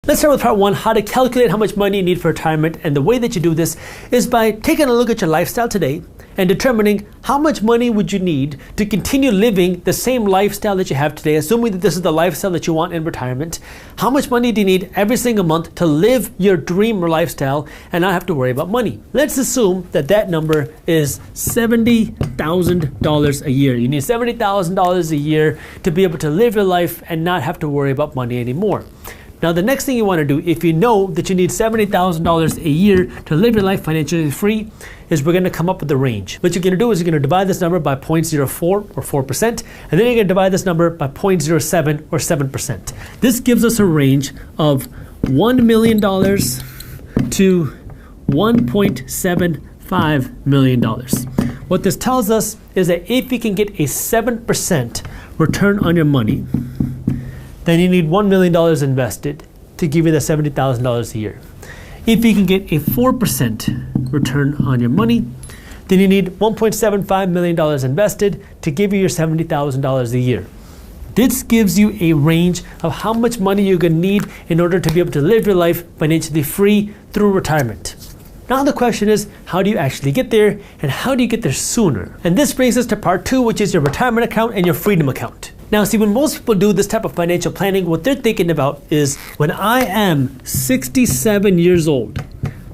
Let's start with part one, how to calculate how much money you need for retirement. And the way that you do this is by taking a look at your lifestyle today and determining how much money would you need to continue living the same lifestyle that you have today, assuming that this is the lifestyle that you want in retirement. How much money do you need every single month to live your dream lifestyle and not have to worry about money? Let's assume that that number is $70,000 a year. You need $70,000 a year to be able to live your life and not have to worry about money anymore. Now, the next thing you want to do, if you know that you need $70,000 a year to live your life financially free, is we're going to come up with a range. What you're going to do is you're going to divide this number by 0.04 or 4%, and then you're going to divide this number by 0.07 or 7%. This gives us a range of $1 million to $1.75 million. What this tells us is that if you can get a 7% return on your money, then you need $1 million invested to give you the $70,000 a year. If you can get a 4% return on your money, then you need $1.75 million invested to give you your $70,000 a year. This gives you a range of how much money you're going to need in order to be able to live your life financially free through retirement. Now the question is, how do you actually get there, and how do you get there sooner? And this brings us to part two, which is your retirement account and your freedom account. Now, see, when most people do this type of financial planning, what they're thinking about is, when I am 67 years old,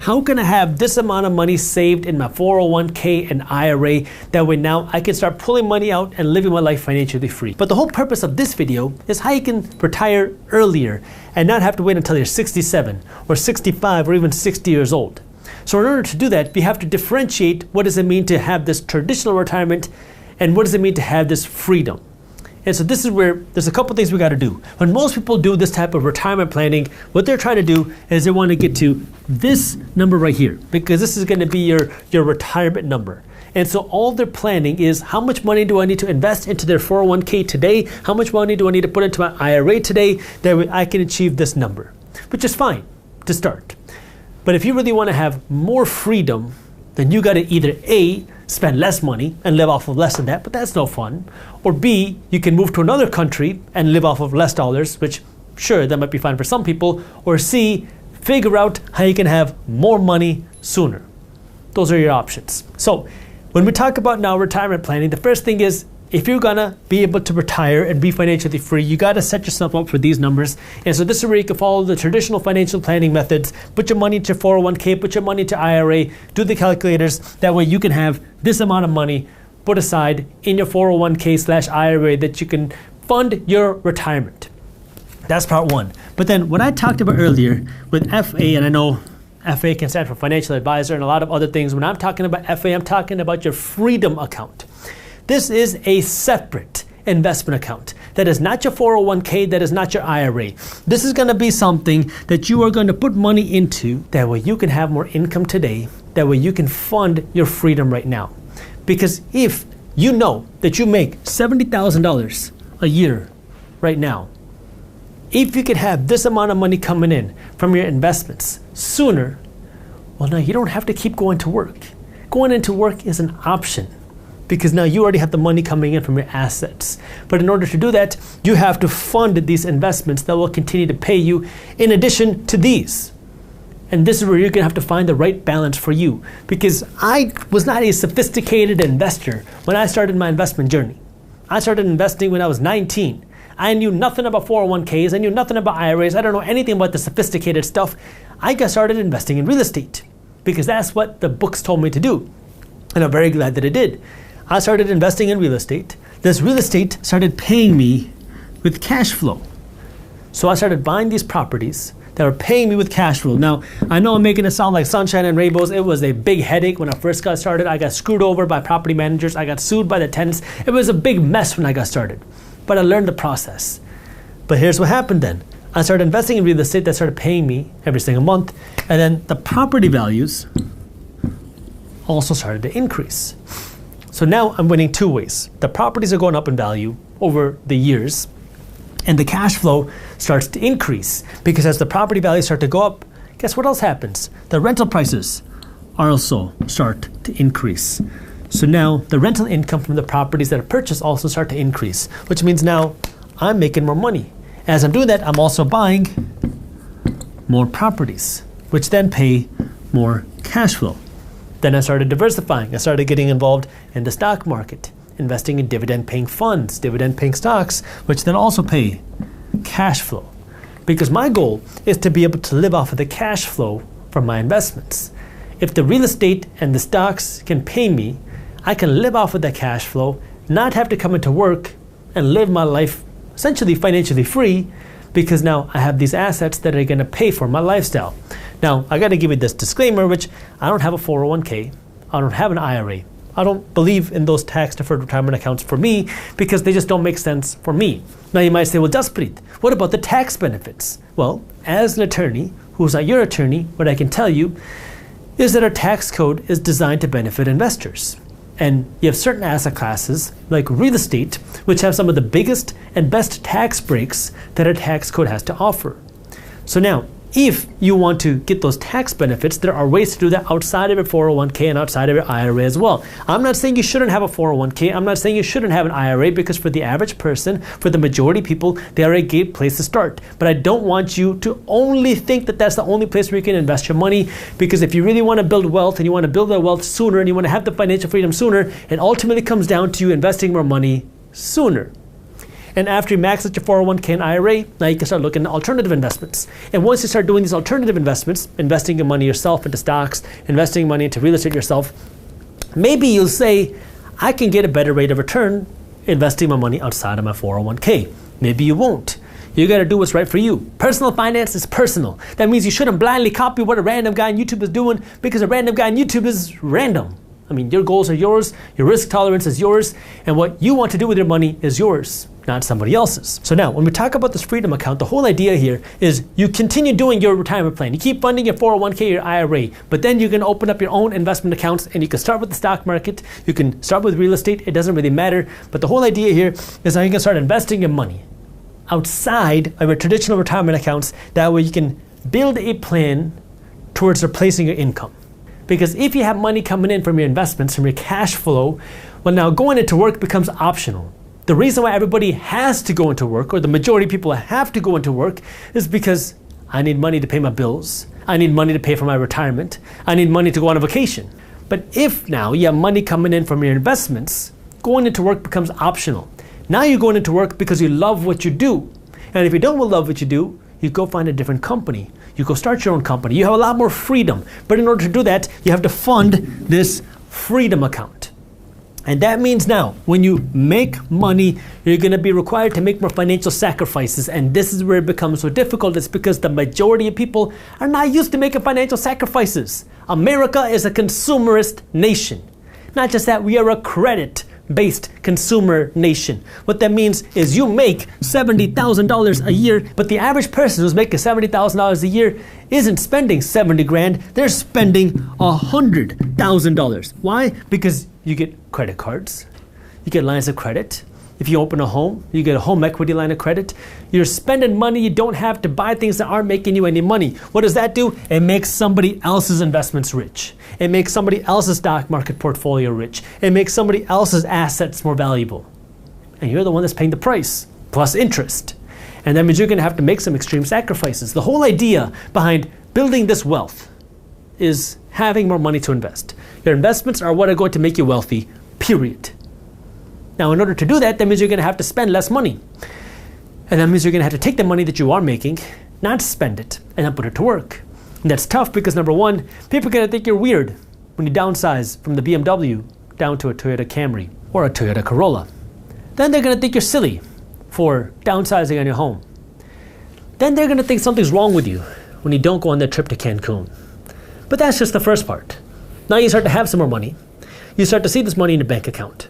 how can I have this amount of money saved in my 401k and IRA? That way now I can start pulling money out and living my life financially free. But the whole purpose of this video is how you can retire earlier and not have to wait until you're 67 or 65 or even 60 years old. So in order to do that, we have to differentiate what does it mean to have this traditional retirement and what does it mean to have this freedom. And so this is where there's a couple things we got to do. When most people do this type of retirement planning, what they're trying to do is they want to get to this number right here, because this is going to be your retirement number. And so all they're planning is, how much money do I need to invest into their 401k today? How much money do I need to put into my IRA today? That way I can achieve this number, which is fine to start. But if you really want to have more freedom, then you got to either A, spend less money and live off of less than that, but that's no fun. Or B, you can move to another country and live off of less dollars, which sure, that might be fine for some people. Or C, figure out how you can have more money sooner. Those are your options. So when we talk about now retirement planning, the first thing is, if you're gonna be able to retire and be financially free, you gotta set yourself up for these numbers. And so this is where you can follow the traditional financial planning methods, put your money into 401k, put your money into IRA, do the calculators. That way you can have this amount of money put aside in your 401k/IRA that you can fund your retirement. That's part one. But then what I talked about earlier with FA, and I know FA can stand for financial advisor and a lot of other things. When I'm talking about FA, I'm talking about your freedom account. This is a separate investment account. That is not your 401k, that is not your IRA. This is going to be something that you are going to put money into. That way you can have more income today. That way you can fund your freedom right now. Because if you know that you make $70,000 a year right now, if you could have this amount of money coming in from your investments sooner, well, now you don't have to keep going to work. Going into work is an option, because now you already have the money coming in from your assets. But in order to do that, you have to fund these investments that will continue to pay you in addition to these. And this is where you're gonna have to find the right balance for you, because I was not a sophisticated investor when I started my investment journey. I started investing when I was 19. I knew nothing about 401ks, I knew nothing about IRAs, I don't know anything about the sophisticated stuff. I got started investing in real estate, because that's what the books told me to do. And I'm very glad that I did. I started investing in real estate. This real estate started paying me with cash flow. So I started buying these properties that were paying me with cash flow. Now, I know I'm making it sound like sunshine and rainbows. It was a big headache when I first got started. I got screwed over by property managers. I got sued by the tenants. It was a big mess when I got started. But I learned the process. But here's what happened then. I started investing in real estate that started paying me every single month. And then the property values also started to increase. So now I'm winning two ways. The properties are going up in value over the years, and the cash flow starts to increase, because as the property values start to go up, guess what else happens? The rental prices also start to increase. So now the rental income from the properties that are purchased also start to increase, which means now I'm making more money. As I'm doing that, I'm also buying more properties, which then pay more cash flow. Then I started diversifying. I started getting involved in the stock market, investing in dividend-paying funds, dividend-paying stocks, which then also pay cash flow. Because my goal is to be able to live off of the cash flow from my investments. If the real estate and the stocks can pay me, I can live off of that cash flow, not have to come into work and live my life essentially financially free, because now I have these assets that are going to pay for my lifestyle. Now, I got to give you this disclaimer, which I don't have a 401k, I don't have an IRA. I don't believe in those tax-deferred retirement accounts for me because they just don't make sense for me. Now you might say, well, Jaspreet, what about the tax benefits? Well, as an attorney, who's not your attorney, what I can tell you is that our tax code is designed to benefit investors. And you have certain asset classes, like real estate, which have some of the biggest and best tax breaks that our tax code has to offer. So now, if you want to get those tax benefits, there are ways to do that outside of your 401k and outside of your IRA as well. I'm not saying you shouldn't have a 401k. I'm not saying you shouldn't have an IRA, because for the average person, for the majority of people, they are a great place to start. But I don't want you to only think that that's the only place where you can invest your money, because if you really want to build wealth and you want to build that wealth sooner and you want to have the financial freedom sooner, it ultimately comes down to you investing more money sooner. And after you max out your 401k and IRA, now you can start looking at alternative investments. And once you start doing these alternative investments, investing your money yourself into stocks, investing money into real estate yourself, maybe you'll say, I can get a better rate of return investing my money outside of my 401k. Maybe you won't. You got to do what's right for you. Personal finance is personal. That means you shouldn't blindly copy what a random guy on YouTube is doing, because a random guy on YouTube is random. I mean, your goals are yours, your risk tolerance is yours, and what you want to do with your money is yours, not somebody else's. So now, when we talk about this freedom account, the whole idea here is you continue doing your retirement plan. You keep funding your 401k, your IRA, but then you can open up your own investment accounts, and you can start with the stock market, you can start with real estate, it doesn't really matter. But the whole idea here is how you can start investing your money outside of your traditional retirement accounts. That way you can build a plan towards replacing your income. Because if you have money coming in from your investments, from your cash flow, well, now going into work becomes optional. The reason why everybody has to go into work, or the majority of people have to go into work, is because I need money to pay my bills. I need money to pay for my retirement. I need money to go on a vacation. But if now you have money coming in from your investments, going into work becomes optional. Now you're going into work because you love what you do. And if you don't love what you do, you go find a different company. You go start your own company. You have a lot more freedom. But in order to do that, you have to fund this freedom account. And that means now, when you make money, you're going to be required to make more financial sacrifices. And this is where it becomes so difficult. It's because the majority of people are not used to making financial sacrifices. America is a consumerist nation. Not just that, we are a credit-based consumer nation. What that means is you make $70,000 a year, but the average person who's making $70,000 a year isn't spending 70 grand, they're spending $100,000. Why? Because you get credit cards, you get lines of credit. If you open a home, you get a home equity line of credit. You're spending money you don't have to buy things that aren't making you any money. What does that do? It makes somebody else's investments rich. It makes somebody else's stock market portfolio rich. It makes somebody else's assets more valuable. And you're the one that's paying the price, plus interest. And that means you're going to have to make some extreme sacrifices. The whole idea behind building this wealth is having more money to invest. Your investments are what are going to make you wealthy, period. Now, in order to do that, that means you're going to have to spend less money. And that means you're going to have to take the money that you are making, not spend it, and then put it to work. And that's tough because, number one, people are going to think you're weird when you downsize from the BMW down to a Toyota Camry or a Toyota Corolla. Then they're going to think you're silly for downsizing on your home. Then they're going to think something's wrong with you when you don't go on that trip to Cancun. But that's just the first part. Now you start to have some more money. You start to see this money in your bank account.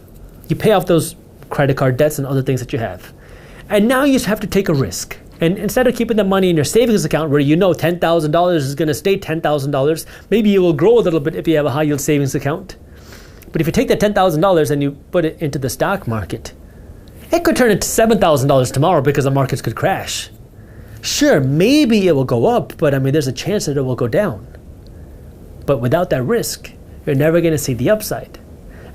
You pay off those credit card debts and other things that you have. And now you just have to take a risk. And instead of keeping the money in your savings account where you know $10,000 is going to stay $10,000, maybe it will grow a little bit if you have a high yield savings account. But if you take that $10,000 and you put it into the stock market, it could turn into $7,000 tomorrow because the markets could crash. Sure, maybe it will go up, but I mean, there's a chance that it will go down. But without that risk, you're never going to see the upside.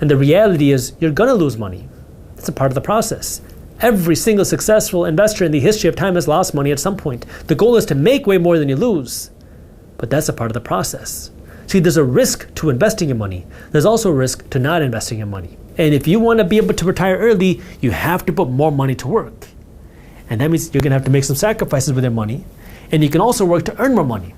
And the reality is you're going to lose money. It's a part of the process. Every single successful investor in the history of time has lost money at some point. The goal is to make way more than you lose. But that's a part of the process. See, there's a risk to investing your money. There's also a risk to not investing your money. And if you want to be able to retire early, you have to put more money to work. And that means you're going to have to make some sacrifices with your money. And you can also work to earn more money.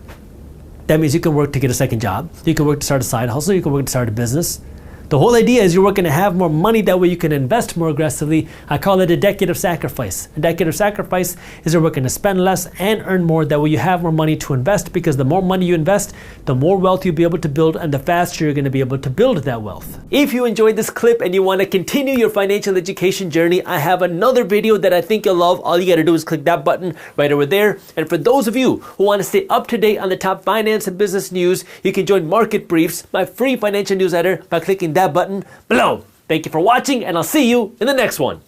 That means you can work to get a second job. You can work to start a side hustle. You can work to start a business. The whole idea is you're working to have more money, that way you can invest more aggressively. I call it a decade of sacrifice. A decade of sacrifice is you're working to spend less and earn more, that way you have more money to invest, because the more money you invest, the more wealth you'll be able to build and the faster you're going to be able to build that wealth. If you enjoyed this clip and you want to continue your financial education journey, I have another video that I think you'll love. All you got to do is click that button right over there. And for those of you who want to stay up to date on the top finance and business news, you can join Market Briefs, my free financial newsletter, by clicking that button below. Thank you for watching, and I'll see you in the next one.